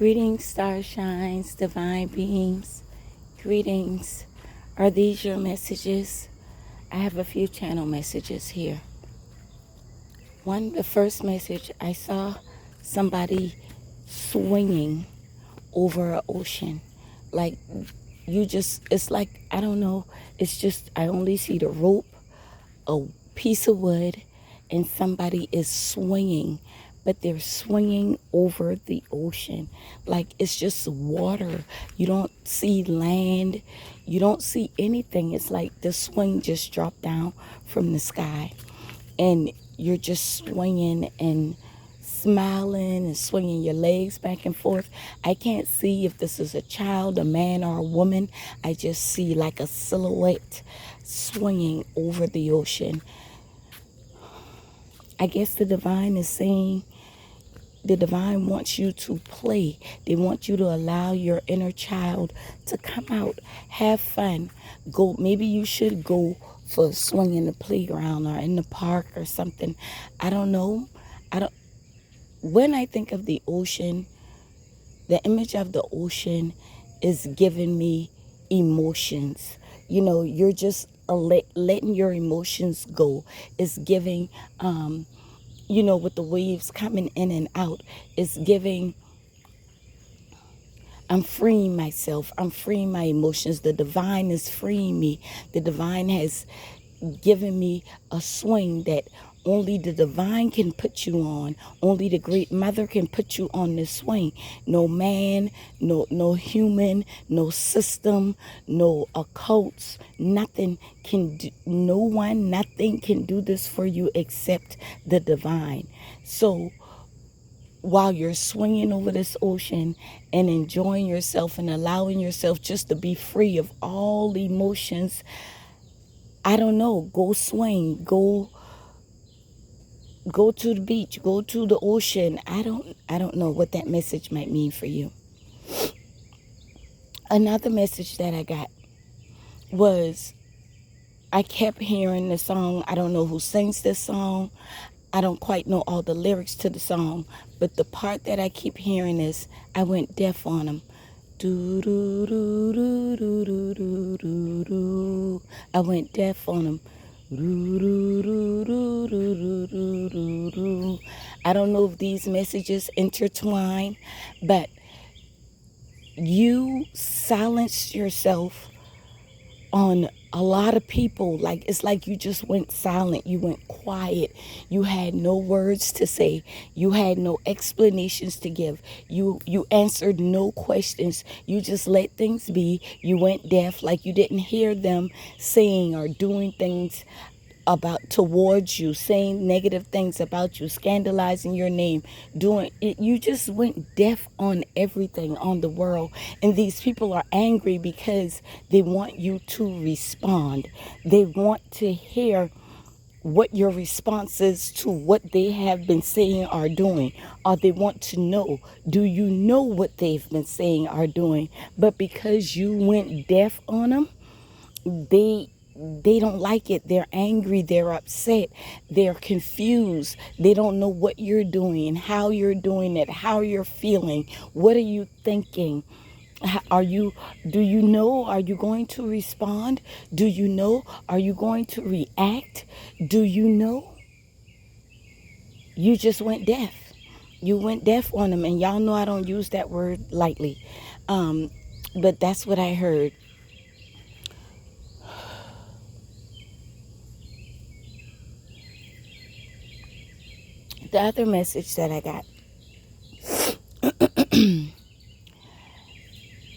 Greetings, starshines, divine beings. Greetings. Are these your messages? I have a few channel messages here. The first message, I saw somebody swinging over an ocean. Like it's like, I don't know. It's just, I only see the rope, a piece of wood, and somebody is swinging, but they're swinging over the ocean. Like it's just water. You don't see land. You don't see anything. It's like the swing just dropped down from the sky, and you're just swinging and smiling and swinging your legs back and forth. I can't see if this is a child, a man, or a woman. I just see like a silhouette swinging over the ocean. I guess the divine is saying, the divine wants you to play. They want you to allow your inner child to come out, have fun. Go. Maybe you should go for a swing in the playground or in the park or something. I don't know. When I think of the ocean, the image of the ocean is giving me emotions. You know, you're just letting your emotions go. It's giving, with the waves coming in and out, it's giving, I'm freeing myself. I'm freeing my emotions. The divine is freeing me. The divine has given me a swing that only the divine can put you on. Only the great mother can put you on this swing. No man, no human, no system, no occults, nothing can do, no one, nothing can do this for you except the divine. So while you're swinging over this ocean and enjoying yourself and allowing yourself just to be free of all emotions, I don't know, go swing, go to the beach, go to the ocean. I don't know what that message might mean for you. Another message that I got was, I kept hearing the song. I don't know who sings this song. I don't quite know all the lyrics to the song, but the part that I keep hearing is, I went deaf on them. Do do do do do do do do do. I went deaf on them. Do do do do do do do do. I don't know if these messages intertwine, but you silenced yourself on a lot of people. Like, it's like you just went silent. You went quiet. You had no words to say. You had no explanations to give. You answered no questions. You just let things be. You went deaf, like you didn't hear them saying or doing things towards you, saying negative things about you, scandalizing your name, doing it. You just went deaf on everything, on the world. And these people are angry because they want you to respond. They want to hear what your response is to what they have been saying or doing, or they want to know, do you know what they've been saying or doing? But because you went deaf on them, they don't like it. They're angry. They're upset. They're confused. They don't know what you're doing, how you're doing it, how you're feeling. What are you thinking? Do you know? Are you going to respond? Do you know? Are you going to react? Do you know? You just went deaf. You went deaf on them. And y'all know I don't use that word lightly. But that's what I heard. The other message that I got,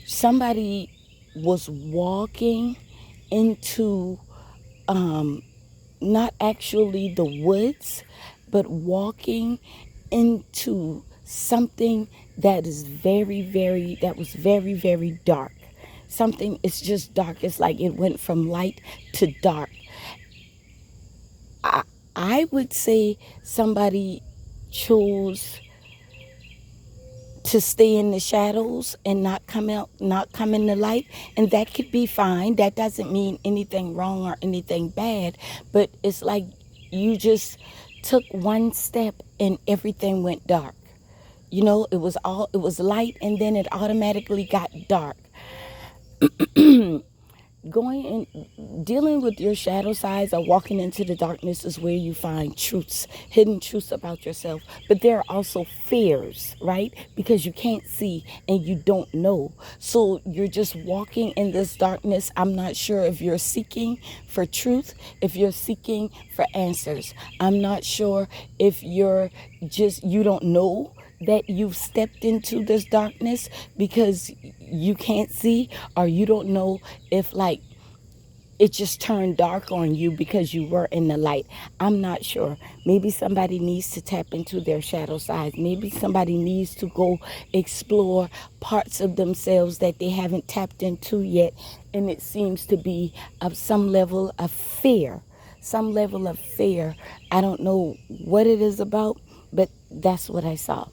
somebody was walking into, not actually the woods, but walking into something that was very, very dark. Something, it's just dark. It's like it went from light to dark. I would say somebody chose to stay in the shadows and not come in the light, and that could be fine. That doesn't mean anything wrong or anything bad, but it's like you just took one step and everything went dark. It was light, and then it automatically got dark. Going in, dealing with your shadow sides or walking into the darkness is where you find truths, hidden truths about yourself. But there are also fears, right? Because you can't see and you don't know. So you're just walking in this darkness. I'm not sure if you're seeking for truth, if you're seeking for answers. I'm not sure if you don't know that you've stepped into this darkness because you can't see, or you don't know if like it just turned dark on you because you were in the light. I'm not sure. Maybe somebody needs to tap into their shadow side. Maybe somebody needs to go explore parts of themselves that they haven't tapped into yet, and it seems to be of some level of fear. Some level of fear. I don't know what it is about, but that's what I saw.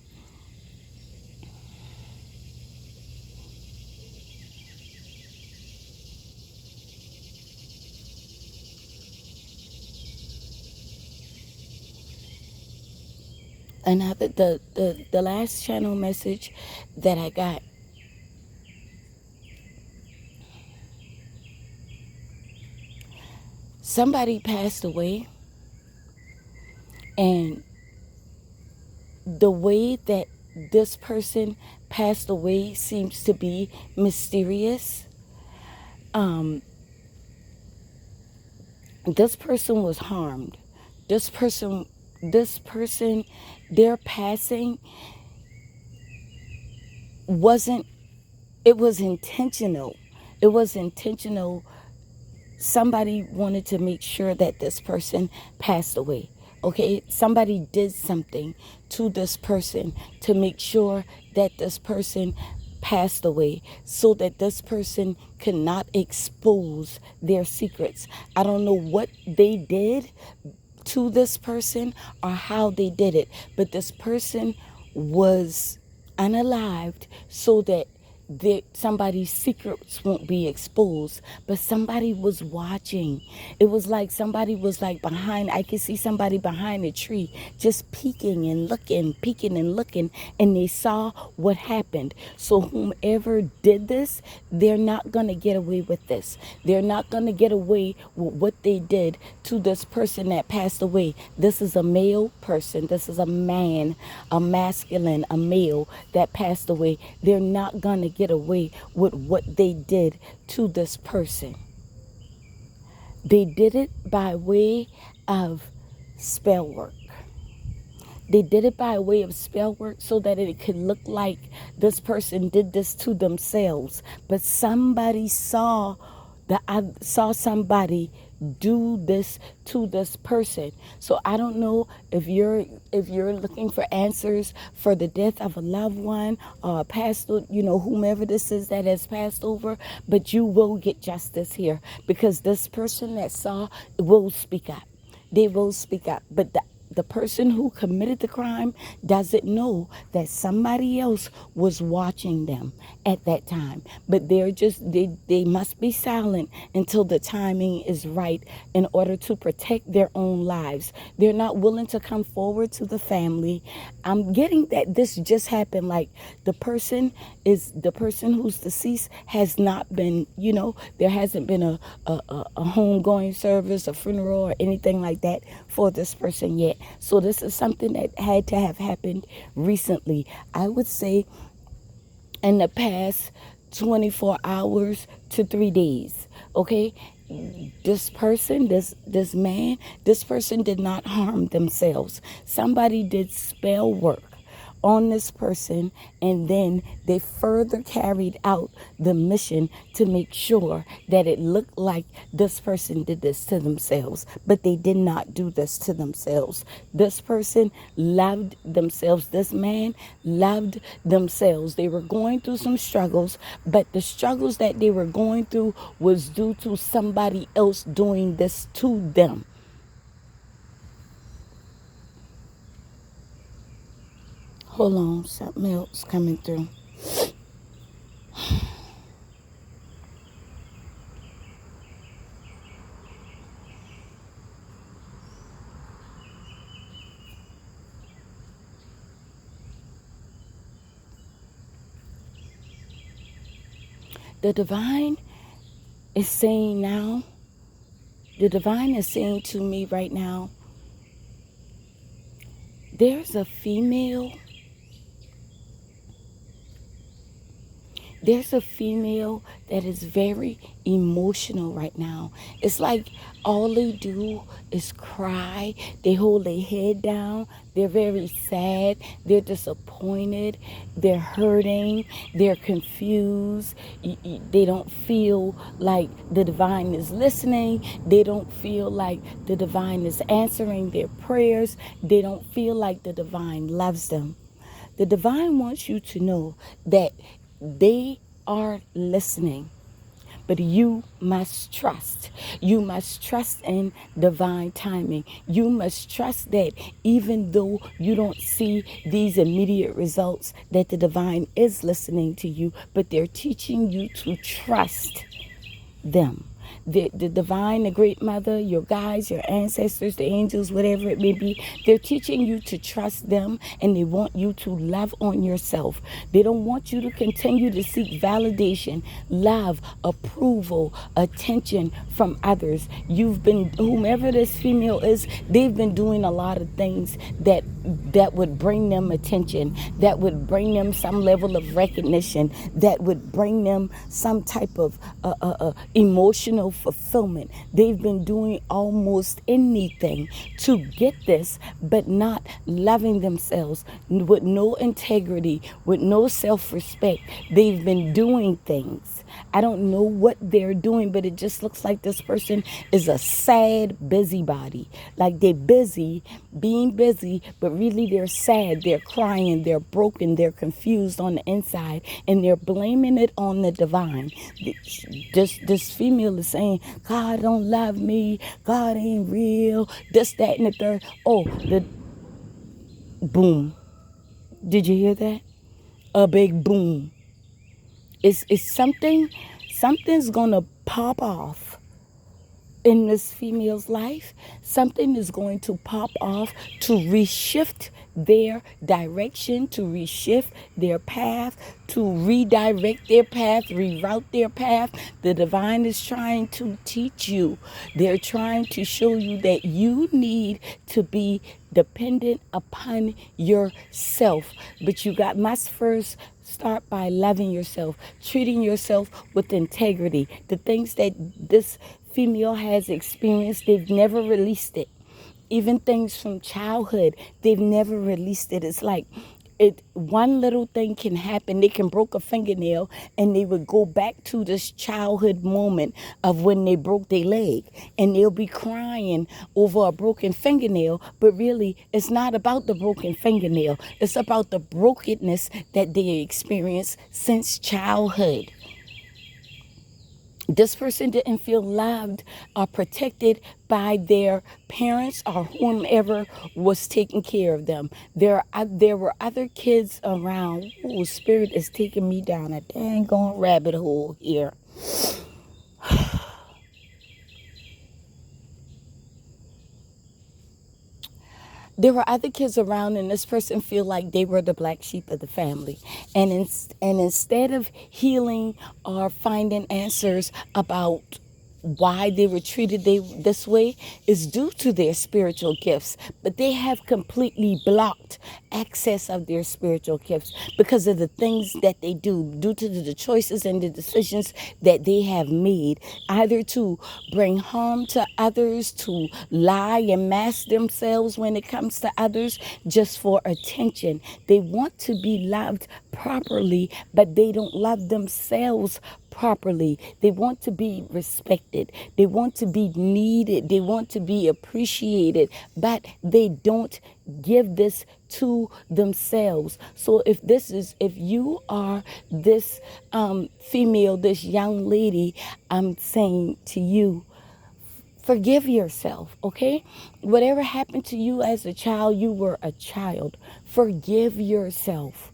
Another the last channel message that I got, somebody passed away, and the way that this person passed away seems to be mysterious. This person was harmed. This person, their passing wasn't, it was intentional. It was intentional. Somebody wanted to make sure that this person passed away. Okay, somebody did something to this person to make sure that this person passed away so that this person could not expose their secrets. I don't know what they did to this person or how they did it, but this person was unalived so that somebody's secrets won't be exposed. But somebody was watching. It was like somebody was like behind. I could see somebody behind a tree just peeking and looking, and they saw what happened. So whomever did this, they're not going to get away with this. They're not going to get away with what they did to this person that passed away. This is a male person. This is a man, a masculine, a male that passed away. They're not going to get away with what they did to this person. They did it by way of spell work. They did it by way of spell work so that it could look like this person did this to themselves. But somebody saw that, I saw somebody do this to this person. So I don't know if you're looking for answers for the death of a loved one or a pastor, whomever this is that has passed over, but you will get justice here because this person that saw will speak up. They will speak up. But the person who committed the crime doesn't know that somebody else was watching them at that time. But they must be silent until the timing is right in order to protect their own lives. They're not willing to come forward to the family. I'm getting that this just happened. Like the person who's deceased has not been, there hasn't been a homegoing service, a funeral, or anything like that for this person yet. So this is something that had to have happened recently. I would say in the past 24 hours to 3 days. Okay? This person, this man, this person did not harm themselves. Somebody did spell work on this person, and then they further carried out the mission to make sure that it looked like this person did this to themselves, but they did not do this to themselves. This person loved themselves. This man loved themselves. They were going through some struggles, but the struggles that they were going through was due to somebody else doing this to them. Hold on, something else coming through. The divine is saying now, the divine is saying to me right now, there's a female that is very emotional right now. It's like all they do is cry. They hold their head down. They're very sad. They're disappointed. They're hurting. They're confused. They don't feel like the divine is listening. They don't feel like the divine is answering their prayers. They don't feel like the divine loves them. The divine wants you to know that they are listening, but you must trust. You must trust in divine timing. You must trust that even though you don't see these immediate results, that the divine is listening to you, but they're teaching you to trust them. The divine, the great mother, your guides, your ancestors, the angels, whatever it may be, they're teaching you to trust them, and they want you to love on yourself. They don't want you to continue to seek validation, love, approval, attention from others. Whomever this female is, they've been doing a lot of things that would bring them attention, that would bring them some level of recognition, that would bring them some type of emotional fulfillment. They've been doing almost anything to get this, but not loving themselves, with no integrity, with no self-respect. They've been doing things. I don't know what they're doing, but it just looks like this person is a sad busybody. Like they're busy, being busy, but really they're sad, they're crying, they're broken, they're confused on the inside, and they're blaming it on the divine. This female is saying, God don't love me, God ain't real, this, that, and the third. Oh, the boom. Did you hear that? A big boom. It's something's gonna pop off in this female's life. Something is going to pop off to reshift their direction, to reshift their path, to redirect their path, reroute their path. The divine is trying to teach you. They're trying to show you that you need to be dependent upon yourself. But you must first start by loving yourself, treating yourself with integrity. The things that this female has experienced, they've never released it. Even things from childhood, they've never released it. It's like one little thing can happen. They can broke a fingernail, and they would go back to this childhood moment of when they broke their leg, and they'll be crying over a broken fingernail, but really it's not about the broken fingernail. It's about the brokenness that they experienced since childhood. This person didn't feel loved or protected by their parents or whomever was taking care of them. There were other kids around. Ooh, Spirit is taking me down a dang gone rabbit hole here. There were other kids around, and this person feel like they were the black sheep of the family. And instead of healing or finding answers about why they were treated this way, is due to their spiritual gifts. But they have completely blocked access of their spiritual gifts because of the things that they do, due to the choices and the decisions that they have made, either to bring harm to others, to lie and mask themselves when it comes to others, just for attention. They want to be loved properly, but they don't love themselves properly. They want to be respected. They want to be needed. They want to be appreciated, but they don't give this to themselves. So if you are this female, this young lady, I'm saying to you, forgive yourself, okay? Whatever happened to you as a child, you were a child. Forgive yourself.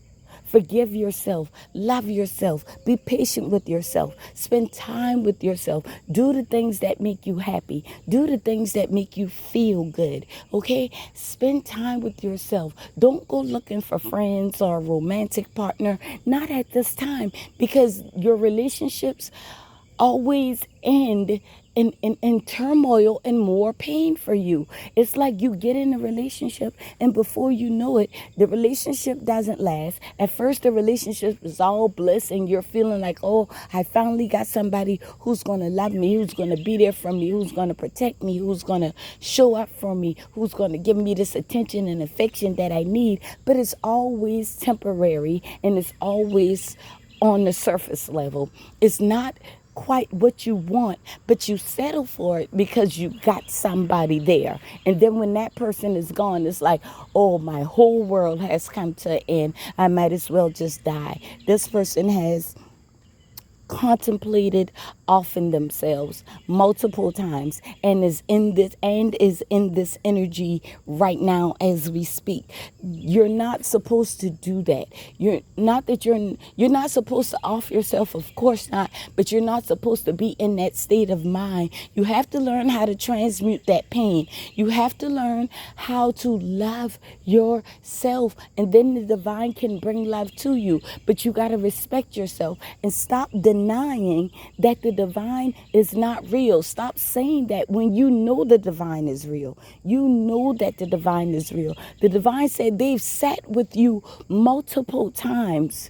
Forgive yourself. Love yourself. Be patient with yourself. Spend time with yourself. Do the things that make you happy. Do the things that make you feel good. Okay? Spend time with yourself. Don't go looking for friends or a romantic partner. Not at this time, because your relationships always end in turmoil and more pain for you. It's like you get in a relationship, and before you know it, the relationship doesn't last. At first, the relationship is all bliss, and you're feeling like, oh, I finally got somebody who's going to love me, who's going to be there for me, who's going to protect me, who's going to show up for me, who's going to give me this attention and affection that I need. But it's always temporary, and it's always on the surface level. It's not quite what you want, but you settle for it because you got somebody there. And then when that person is gone, it's like, oh, my whole world has come to an end. I might as well just die. This person has contemplated offing themselves multiple times and is in this energy right now as we speak. You're not supposed to do that. You're not supposed to off yourself, of course not, but you're not supposed to be in that state of mind. You have to learn how to transmute that pain. You have to learn how to love yourself, and then the divine can bring love to you. But you got to respect yourself and stop denying that the divine is not real. Stop saying that when you know the divine is real. You know that the divine is real. The divine said they've sat with you multiple times.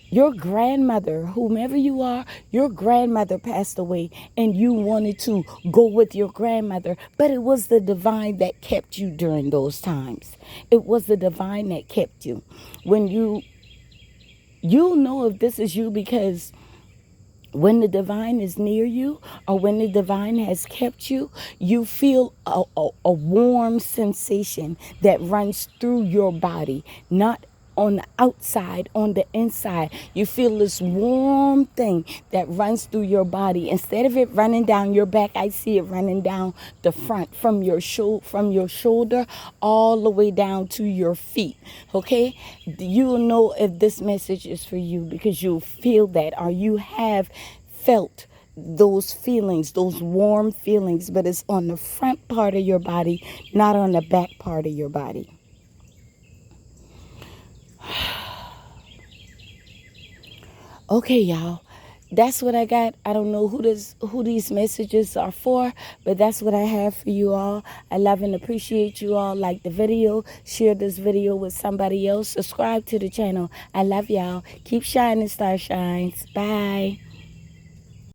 Your grandmother, whomever you are, your grandmother passed away and you wanted to go with your grandmother, but it was the divine that kept you during those times. It was the divine that kept you. When you'll know if this is you, because when the divine is near you, or when the divine has kept you, you feel a warm sensation that runs through your body, not on the outside, on the inside. You feel this warm thing that runs through your body. Instead of it running down your back, I see it running down the front, from your shoulder all the way down to your feet. Okay? You will know if this message is for you, because you'll feel that, or you have felt those feelings, those warm feelings, but it's on the front part of your body, not on the back part of your body. Okay, y'all, that's what I got. I don't know who these messages are for, but that's what I have for you all. I love and appreciate you all. Like the video, share this video with somebody else, subscribe to the channel. I love y'all. Keep shining, star shines. Bye.